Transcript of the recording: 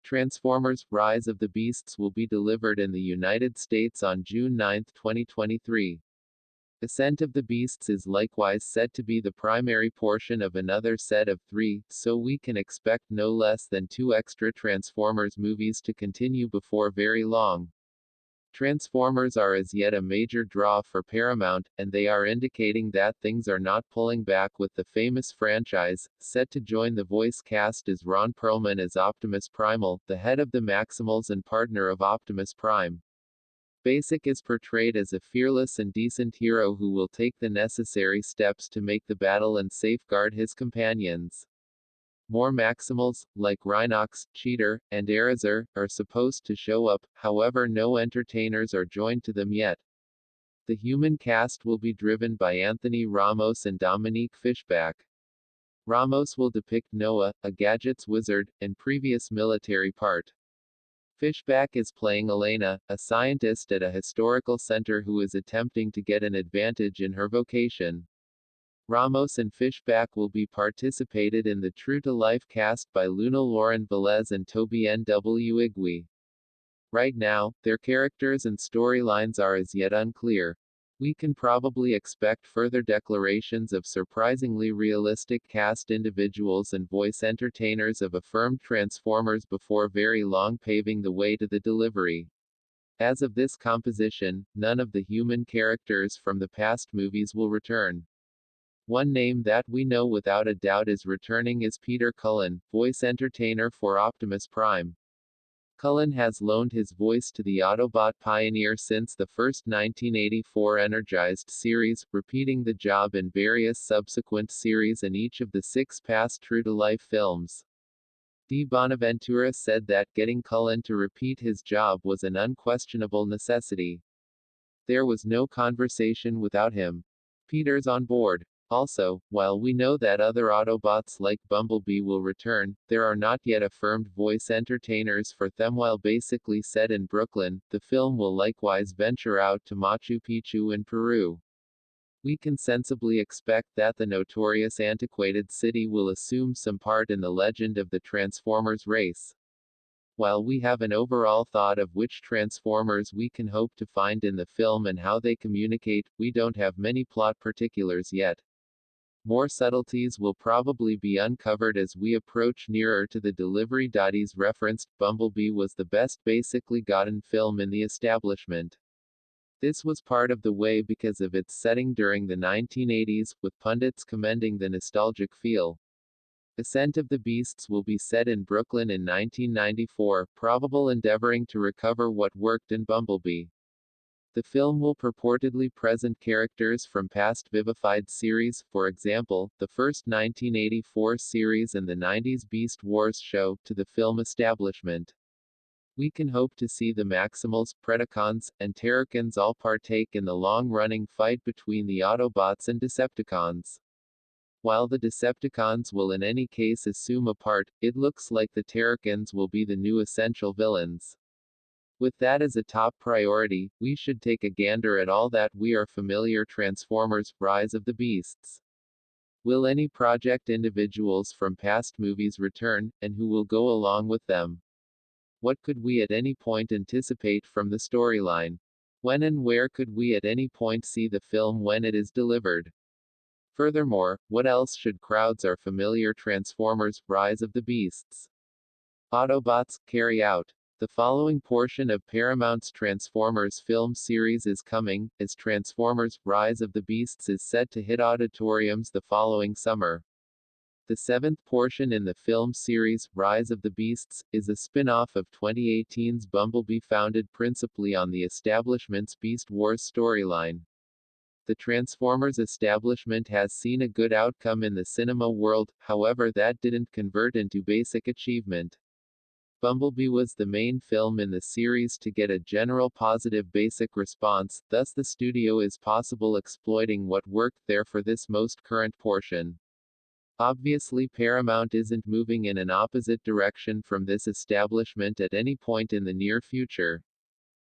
Transformers: Rise of the Beasts will be delivered in the United States on June 9, 2023. Ascent of the Beasts is likewise said to be the primary portion of another set of 3, so we can expect no less than 2 extra Transformers movies to continue before very long. Transformers are as yet a major draw for Paramount, and they are indicating that things are not pulling back with the famous franchise. Set to join the voice cast is Ron Perlman as Optimus Primal, the head of the Maximals and partner of Optimus Prime. Basic is portrayed as a fearless and decent hero who will take the necessary steps to make the battle and safeguard his companions. More Maximals, like Rhinox, Cheater, and Eraser, are supposed to show up, however no entertainers are joined to them yet. The human cast will be driven by Anthony Ramos and Dominique Fishback. Ramos will depict Noah, a gadgets wizard, and previous military part. Fishback is playing Elena, a scientist at a historical center who is attempting to get an advantage in her vocation. Ramos and Fishback will be participated in the true-to-life cast by Luna Lauren Velez and Toby N.W. Igwe. Right now, their characters and storylines are as yet unclear. We can probably expect further declarations of surprisingly realistic cast individuals and voice entertainers of affirmed Transformers before very long, paving the way to the delivery. As of this composition, none of the human characters from the past movies will return. One name that we know without a doubt is returning is Peter Cullen, voice entertainer for Optimus Prime. Cullen has loaned his voice to the Autobot pioneer since the first 1984 Energized series, repeating the job in various subsequent series and each of the 6 past true-to-life films. Dee Bonaventura said that getting Cullen to repeat his job was an unquestionable necessity. There was no conversation without him. Peter's on board. Also, while we know that other Autobots like Bumblebee will return, there are not yet affirmed voice entertainers for them. While basically set in Brooklyn, the film will likewise venture out to Machu Picchu in Peru. We can sensibly expect that the notorious antiquated city will assume some part in the legend of the Transformers race. While we have an overall thought of which Transformers we can hope to find in the film and how they communicate, we don't have many plot particulars yet. More subtleties will probably be uncovered as we approach nearer to the delivery. He's referenced, Bumblebee was the best basically gotten film in the establishment. This was part of the way because of its setting during the 1980s, with pundits commending the nostalgic feel. Ascent of the Beasts will be set in Brooklyn in 1994, probable endeavoring to recover what worked in Bumblebee. The film will purportedly present characters from past vivified series, for example, the first 1984 series and the 90s Beast Wars show, to the film establishment. We can hope to see the Maximals, Predacons, and Terrorcons all partake in the long-running fight between the Autobots and Decepticons. While the Decepticons will in any case assume a part, it looks like the Terrorcons will be the new essential villains. With that as a top priority, we should take a gander at all that we are familiar Transformers: Rise of the Beasts. Will any project individuals from past movies return, and who will go along with them? What could we at any point anticipate from the storyline? When and where could we at any point see the film when it is delivered? Furthermore, what else should crowds are familiar Transformers: Rise of the Beasts Autobots carry out? The following portion of Paramount's Transformers film series is coming, as Transformers: Rise of the Beasts is set to hit auditoriums the following summer. The 7th portion in the film series, Rise of the Beasts, is a spin-off of 2018's Bumblebee, founded principally on the establishment's Beast Wars storyline. The Transformers establishment has seen a good outcome in the cinema world, however that didn't convert into basic achievement. Bumblebee was the main film in the series to get a general positive basic response, thus the studio is possible exploiting what worked there for this most current portion. Obviously Paramount isn't moving in an opposite direction from this establishment at any point in the near future.